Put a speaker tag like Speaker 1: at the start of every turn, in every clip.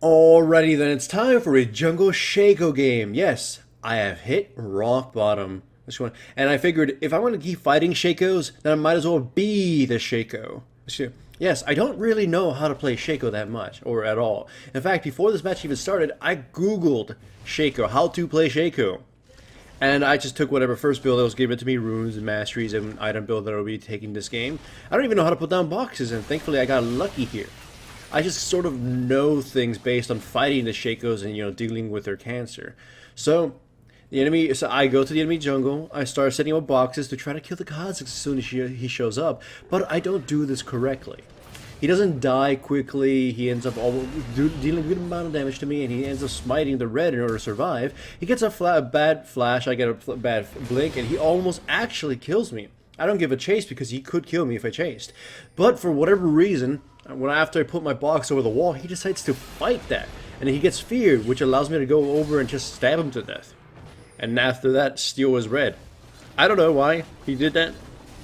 Speaker 1: Alrighty then, it's time for a Jungle Shaco game. Yes, I have hit rock bottom. And I figured if I'm going to keep fighting Shacos, then I might as well be the Shaco. Yes, I don't really know how to play Shaco that much, or at all. In fact, before this match even started, I googled Shaco, how to play Shaco. And I just took whatever first build that was given to me, runes and masteries and item build that I'll be taking this game. I don't even know how to put down boxes, and thankfully I got lucky here. I just sort of know things based on fighting the Shacos and, dealing with their cancer. So I go to the enemy jungle, I start setting up boxes to try to kill the Kha'Zix as soon as he shows up, but I don't do this correctly. He doesn't die quickly, he ends up dealing a good amount of damage to me, and he ends up smiting the red in order to survive. He gets a bad flash, I get a bad blink, and he almost actually kills me. I don't give a chase because he could kill me if I chased. But for whatever reason, after I put my box over the wall, he decides to fight that. And he gets feared, which allows me to go over and just stab him to death. And after that, steal his red. I don't know why he did that,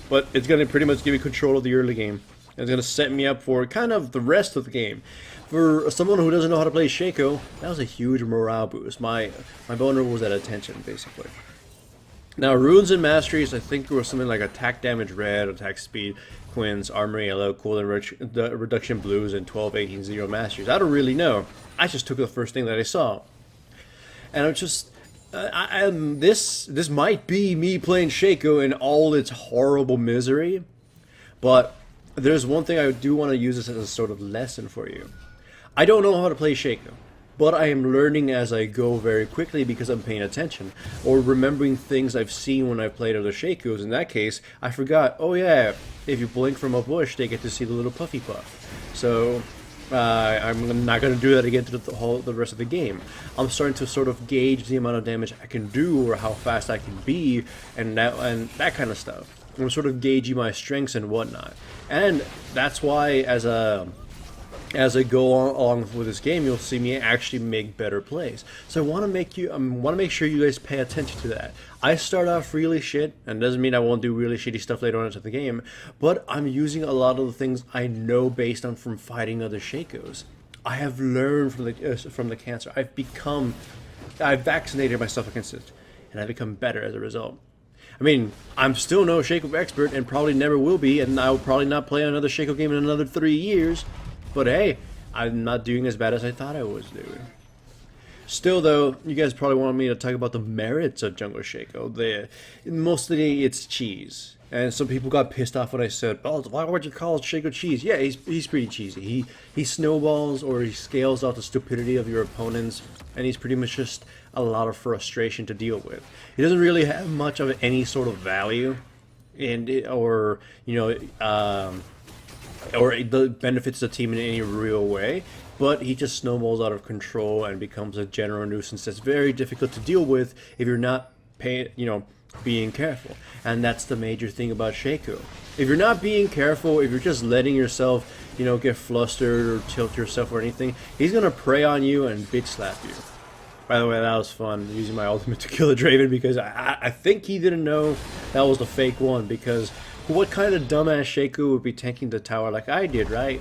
Speaker 1: but it's going to pretty much give me control of the early game. It's going to set me up for kind of the rest of the game. For someone who doesn't know how to play Shaco, that was a huge morale boost. My boner was at attention, basically. Now, runes and masteries, I think were something like attack damage red, attack speed, Quinn's, armor yellow, cooldown reduction blues, and 12, 18, 0 masteries. I don't really know. I just took the first thing that I saw. And I'm just... this might be me playing Shaco in all its horrible misery, but there's one thing I do want to use this as a sort of lesson for you. I don't know how to play Shaco, but I am learning as I go very quickly because I'm paying attention, or remembering things I've seen when I've played other Shacos. In that case, I forgot, oh yeah, if you blink from a bush, they get to see the little puffy puff. So, I'm not going to do that again through the rest of the game. I'm starting to sort of gauge the amount of damage I can do, or how fast I can be, and that kind of stuff. I'm sort of gauging my strengths and whatnot. And that's why, as I go along with this game, you'll see me actually make better plays. So I want to make sure you guys pay attention to that. I start off really shit, and doesn't mean I won't do really shitty stuff later on into the game, but I'm using a lot of the things I know based on from fighting other Shacos. I have learned from the cancer. I've vaccinated myself against it, and I've become better as a result. I mean, I'm still no Shaco expert, and probably never will be, and I will probably not play another Shaco game in another 3 years. But hey, I'm not doing as bad as I thought I was doing. Still though, you guys probably want me to talk about the merits of Jungle Shaco. Mostly it's cheese. And some people got pissed off when I said, oh, why would you call Shaco cheese? Yeah, he's pretty cheesy. He snowballs, or he scales out the stupidity of your opponents, and he's pretty much just a lot of frustration to deal with. He doesn't really have much of any sort of value, or it benefits the team in any real way, but he just snowballs out of control and becomes a general nuisance that's very difficult to deal with if you're not being careful. And that's the major thing about Shaco. If you're not being careful, if you're just letting yourself, get flustered or tilt yourself or anything, he's gonna prey on you and bitch slap you. By the way, that was fun, using my ultimate to kill the Draven, because I think he didn't know that was the fake one, because what kind of dumbass Shaco would be tanking the tower like I did, right?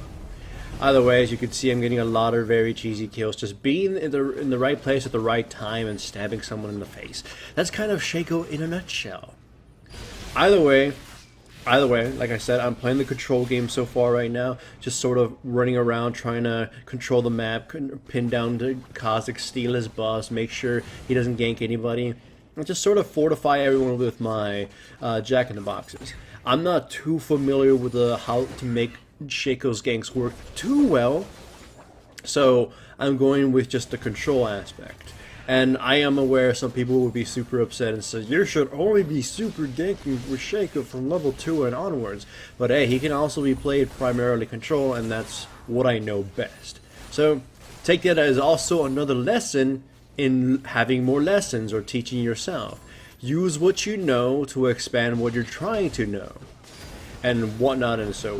Speaker 1: Either way, as you can see, I'm getting a lot of very cheesy kills, just being in the right place at the right time and stabbing someone in the face. That's kind of Shaco in a nutshell. Either way, like I said, I'm playing the control game so far right now, just sort of running around trying to control the map, pin down the Kha'Zix, steal his buffs, make sure he doesn't gank anybody, and just sort of fortify everyone with my jack-in-the-boxes. I'm not too familiar with how to make Shaco's ganks work too well, so I'm going with just the control aspect. And I am aware some people will be super upset and say, you should only be super ganking with Shaco from level 2 and onwards. But hey, he can also be played primarily control, and that's what I know best. So take that as also another lesson in having more lessons or teaching yourself. Use what you know to expand what you're trying to know, and whatnot, and so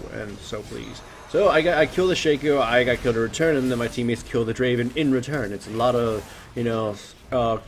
Speaker 1: please. So I killed the Shaco, I got killed in return, and then my teammates killed the Draven in return. It's a lot of, a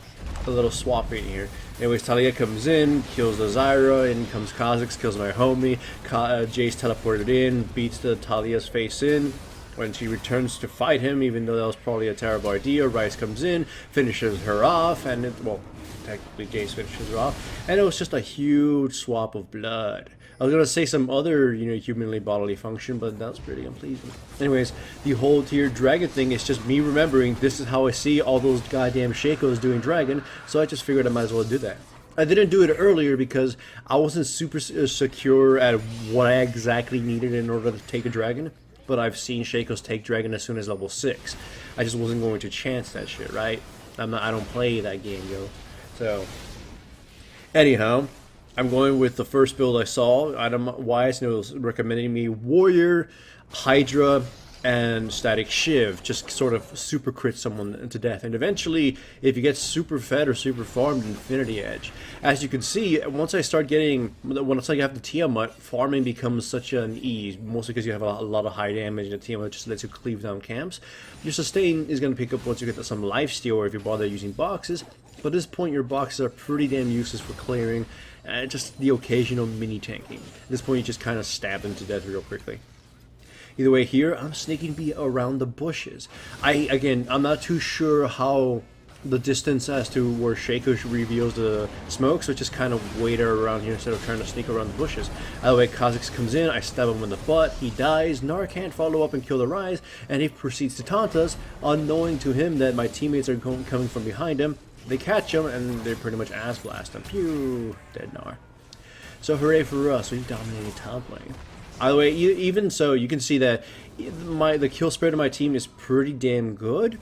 Speaker 1: little swapping here. Anyways, Talia comes in, kills the Zyra, in comes Kha'Zix, kills my homie. Jace teleported in, beats the Talia's face in, when she returns to fight him, even though that was probably a terrible idea, Rice comes in, finishes her off, and well, technically Jace finishes her off, and it was just a huge swap of blood. I was gonna say some other, humanly bodily function, but that's pretty unpleasing. Anyways, the whole tier dragon thing is just me remembering this is how I see all those goddamn Shakos doing dragon, so I just figured I might as well do that. I didn't do it earlier because I wasn't super secure at what I exactly needed in order to take a dragon, but I've seen Shakos take dragon as soon as level 6. I just wasn't going to chance that shit, right? I don't play that game, yo. So, anyhow, I'm going with the first build I saw item-wise, and it was recommending me Warrior, Hydra, and Static Shiv. Just sort of super crit someone to death. And eventually, if you get super fed or super farmed, Infinity Edge. As you can see, once I have the Tiamat, farming becomes such an ease, mostly because you have a lot of high damage, and the Tiamat just lets you cleave down camps. Your sustain is going to pick up once you get some lifesteal, or if you bother using boxes. But at this point, your boxes are pretty damn useless for clearing, just the occasional mini tanking. At this point, you just kind of stab them to death real quickly. Either way, here I'm sneaking B around the bushes. I'm not too sure how the distance as to where Shaco reveals the smoke, so just kind of wait around here instead of trying to sneak around the bushes. Either way, Kha'Zix comes in, I stab him in the butt, he dies, Nar can't follow up and kill the Rise, and he proceeds to taunt us, unknowing to him that my teammates are coming from behind him. They catch him, and they pretty much ass blast him. Pew! Dead Nar. So hooray for us, we dominated top lane. By the way, even so, you can see that the kill spread of my team is pretty damn good,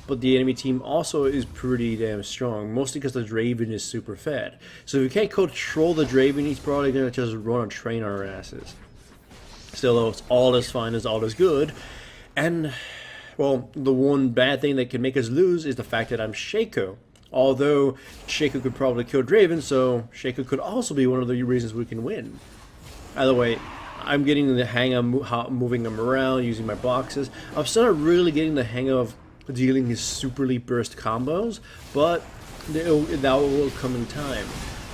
Speaker 1: but the enemy team also is pretty damn strong, mostly because the Draven is super fed. So if you can't control the Draven, he's probably going to just run a train on our asses. Still, though, it's all as fine as all is good, and, well, the one bad thing that can make us lose is the fact that I'm Shaco. Although Shaco could probably kill Draven, so Shaco could also be one of the reasons we can win. Either way, I'm getting the hang of moving him around, using my boxes. I'm still not really getting the hang of dealing his superly burst combos, but that will come in time.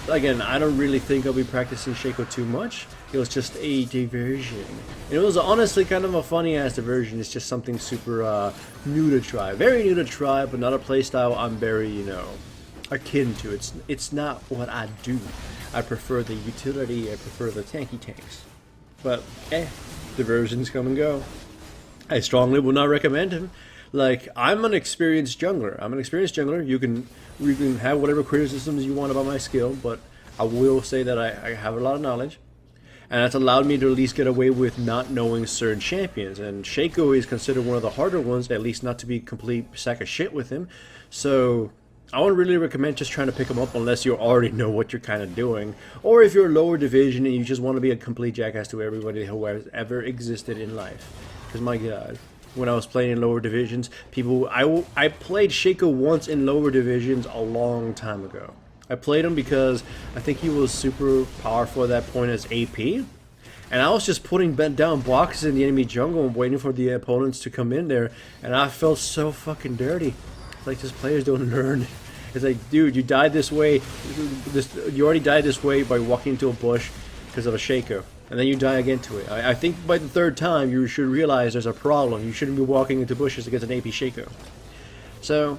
Speaker 1: Again, I don't really think I'll be practicing Shaco too much. It was just a diversion. And it was honestly kind of a funny-ass diversion. It's just something super new to try. Very new to try, but not a playstyle I'm very, akin to. It's not what I do. I prefer the utility, I prefer the tanky tanks. But, diversions come and go. I strongly will not recommend him. Like, I'm an experienced jungler. You can have whatever criticisms you want about my skill, but I will say that I have a lot of knowledge. And that's allowed me to at least get away with not knowing certain champions. And Shaco is considered one of the harder ones, at least not to be a complete sack of shit with him. So I wouldn't really recommend just trying to pick him up unless you already know what you're kind of doing. Or if you're lower division and you just want to be a complete jackass to everybody who has ever existed in life. Because my god, when I was playing in lower divisions, I played Shaco once in lower divisions a long time ago. I played him because I think he was super powerful at that point as AP. And I was just putting down boxes in the enemy jungle and waiting for the opponents to come in there. And I felt so fucking dirty. It's like, just players don't learn. It's like, dude, you died this way. You already died this way by walking into a bush because of a Shaco. And then you die again to it. I think by the third time, you should realize there's a problem. You shouldn't be walking into bushes against an AP Shaco. So,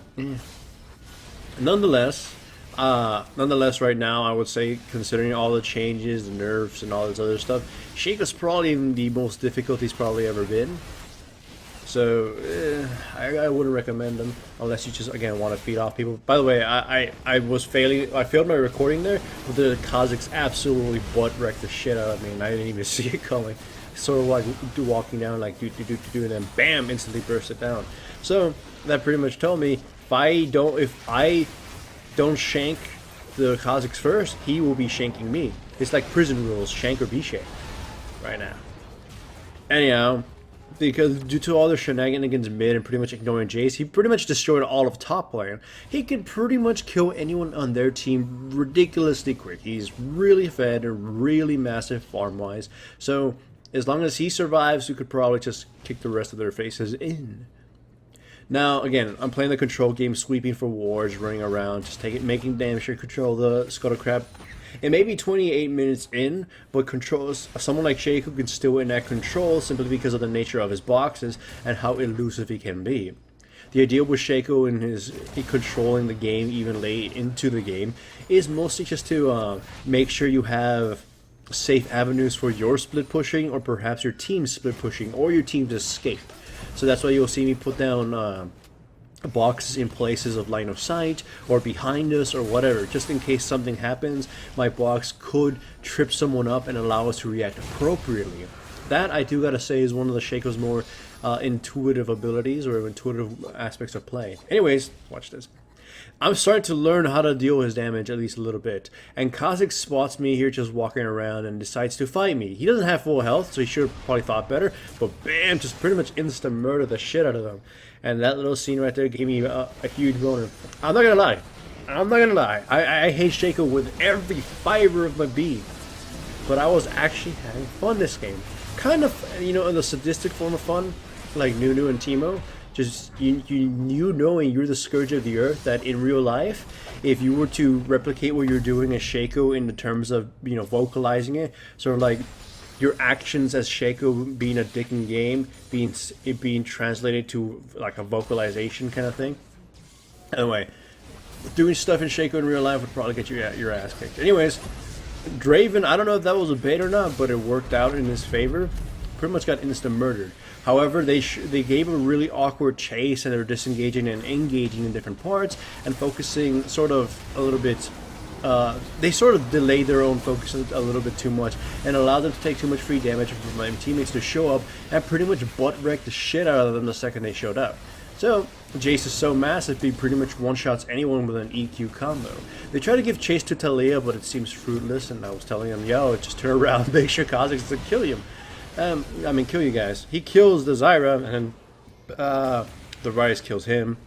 Speaker 1: Nonetheless, right now, I would say, considering all the changes, the nerfs, and all this other stuff, Shaco's probably the most difficult he's probably ever been. So, I wouldn't recommend them unless you just, again, want to feed off people. By the way, I failed my recording there, but the Kha'Zix absolutely butt-wrecked the shit out of me, and I didn't even see it coming. Sort of like walking down, like, and then bam, instantly burst it down. So, that pretty much told me, if I don't shank the Kha'Zix first, he will be shanking me. It's like prison rules, shank or be shanked right now. Anyhow, because due to all the shenanigans mid and pretty much ignoring Jace, he pretty much destroyed all of top lane. He can pretty much kill anyone on their team ridiculously quick. He's really fed and really massive farm-wise. So, as long as he survives, you could probably just kick the rest of their faces in. Now, again, I'm playing the control game, sweeping for wards, running around, just making damn sure control the Scuttle Crab. It may be 28 minutes in, but controls someone like Shaco can still enact control simply because of the nature of his boxes and how elusive he can be. The idea with Shaco and his controlling the game even late into the game is mostly just to make sure you have safe avenues for your split pushing, or perhaps your team's split pushing, or your team's escape. So that's why you'll see me put down boxes in places of line of sight or behind us or whatever, just in case something happens. My box could trip someone up and allow us to react appropriately. That, I do gotta say, is one of the Shaco's more intuitive abilities or intuitive aspects of play. Anyways, watch this. I'm starting to learn how to deal with his damage at least a little bit, and Kha'Zix spots me here just walking around and decides to fight me. He doesn't have full health, so he should have probably thought better, but bam, just pretty much instant murder the shit out of him. And that little scene right there gave me a huge boner. I'm not gonna lie. I hate Shaco with every fiber of my being, but I was actually having fun this game. Kind of, you know, in the sadistic form of fun, like Nunu and Teemo. Just you knowing you're the scourge of the earth, that in real life, if you were to replicate what you're doing as Shaco in the terms of, you know, vocalizing it, sort of like your actions as Shaco being a dick in game, being translated to like a vocalization kind of thing. Anyway, doing stuff in Shaco in real life would probably get your ass kicked. Anyways, Draven, I don't know if that was a bait or not, but it worked out in his favor. Pretty much got instant murdered. However, they gave a really awkward chase, and they were disengaging and engaging in different parts and focusing sort of a little bit. They sort of delayed their own focus a little bit too much and allowed them to take too much free damage for my teammates to show up and pretty much butt wreck the shit out of them the second they showed up. So Jace is so massive he pretty much one-shots anyone with an EQ combo. They try to give chase to Talia, but it seems fruitless, and I was telling him, yo, just turn around, make sure Kha'Zix doesn't kill you. Kill you guys. He kills the Zyra, and the Ryze kills him.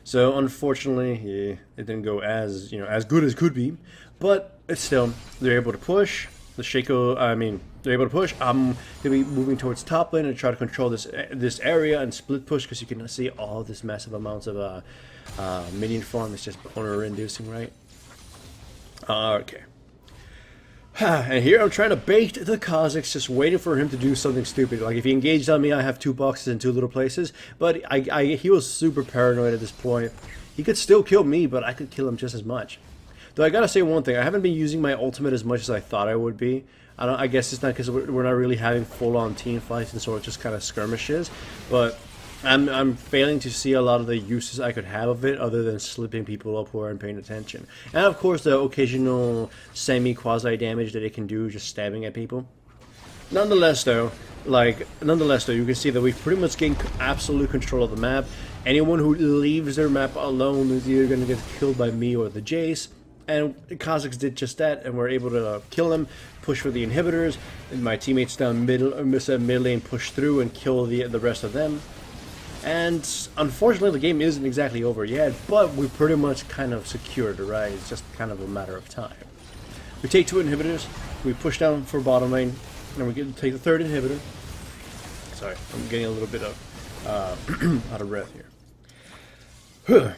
Speaker 1: So unfortunately, it didn't go as good as could be. But it's still, they're able to push. The Shaco, they're able to push. I'm gonna be moving towards top lane and try to control this area and split push, because you can see all this massive amounts of minion farm. It's just boner-inducing, right? Okay. And here I'm trying to bait the Kha'Zix, just waiting for him to do something stupid. Like if he engaged on me, I have 2 boxes in 2 little places. But he was super paranoid at this point. He could still kill me, but I could kill him just as much. Though I gotta say one thing, I haven't been using my ultimate as much as I thought I would be. I guess it's not because we're not really having full-on team fights and sort of just kind of skirmishes. But I'm failing to see a lot of the uses I could have of it, other than slipping people up who aren't paying attention. And of course the occasional semi-quasi damage that it can do just stabbing at people. Nonetheless though, you can see that we've pretty much gained absolute control of the map. Anyone who leaves their map alone is either going to get killed by me or the Jace. And Kha'Zix did just that, and we're able to kill him, push for the inhibitors, and my teammates down mid lane push through and kill the rest of them. And unfortunately the game isn't exactly over yet, but we pretty much kind of secured it, right? It's just kind of a matter of time. We take 2 inhibitors, we push down for bottom lane, and we get to take the 3rd inhibitor. Sorry, I'm getting a little bit of out of breath here.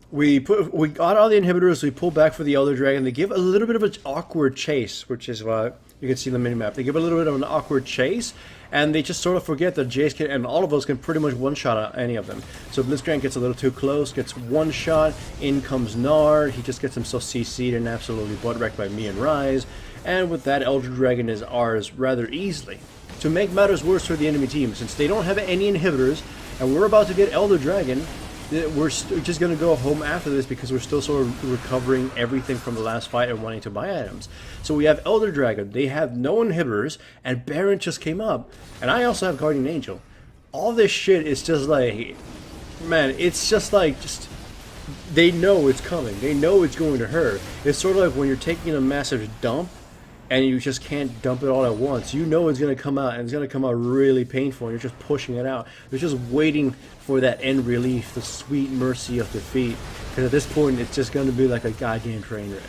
Speaker 1: We got all the inhibitors, we pull back for the Elder Dragon. They give a little bit of an awkward chase, which is what you can see in the minimap. They give a little bit of an awkward chase, and they just sort of forget that Jace can, and all of us can pretty much one-shot any of them. So Blitzcrank gets a little too close, gets one shot, in comes Nard, he just gets himself CC'd and absolutely butt-wrecked by me and Ryze, and with that, Elder Dragon is ours rather easily. To make matters worse for the enemy team, since they don't have any inhibitors, and we're about to get Elder Dragon, we're just going to go home after this, because we're still sort of recovering everything from the last fight and wanting to buy items. So we have Elder Dragon, they have no inhibitors, and Baron just came up, and I also have Guardian Angel. All this shit is just like, man, it's just like, they know it's coming, they know it's going to hurt. It's sort of like when you're taking a massive dump, and you just can't dump it all at once. You know it's going to come out, and it's going to come out really painful, and you're just pushing it out. You're just waiting for that end relief, the sweet mercy of defeat. Because at this point, it's just going to be like a goddamn train wreck.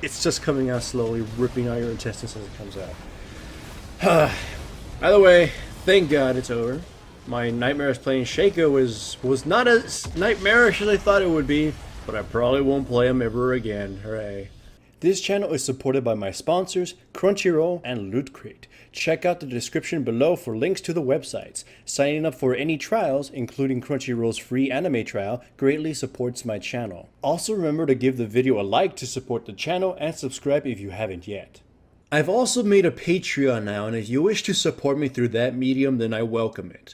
Speaker 1: It's just coming out slowly, ripping out your intestines as it comes out. By the way, thank God it's over. My nightmares playing Shaco was not as nightmarish as I thought it would be, but I probably won't play him ever again. Hooray. This channel is supported by my sponsors, Crunchyroll and Loot Crate. Check out the description below for links to the websites. Signing up for any trials, including Crunchyroll's free anime trial, greatly supports my channel. Also remember to give the video a like to support the channel and subscribe if you haven't yet. I've also made a Patreon now, and if you wish to support me through that medium, then I welcome it.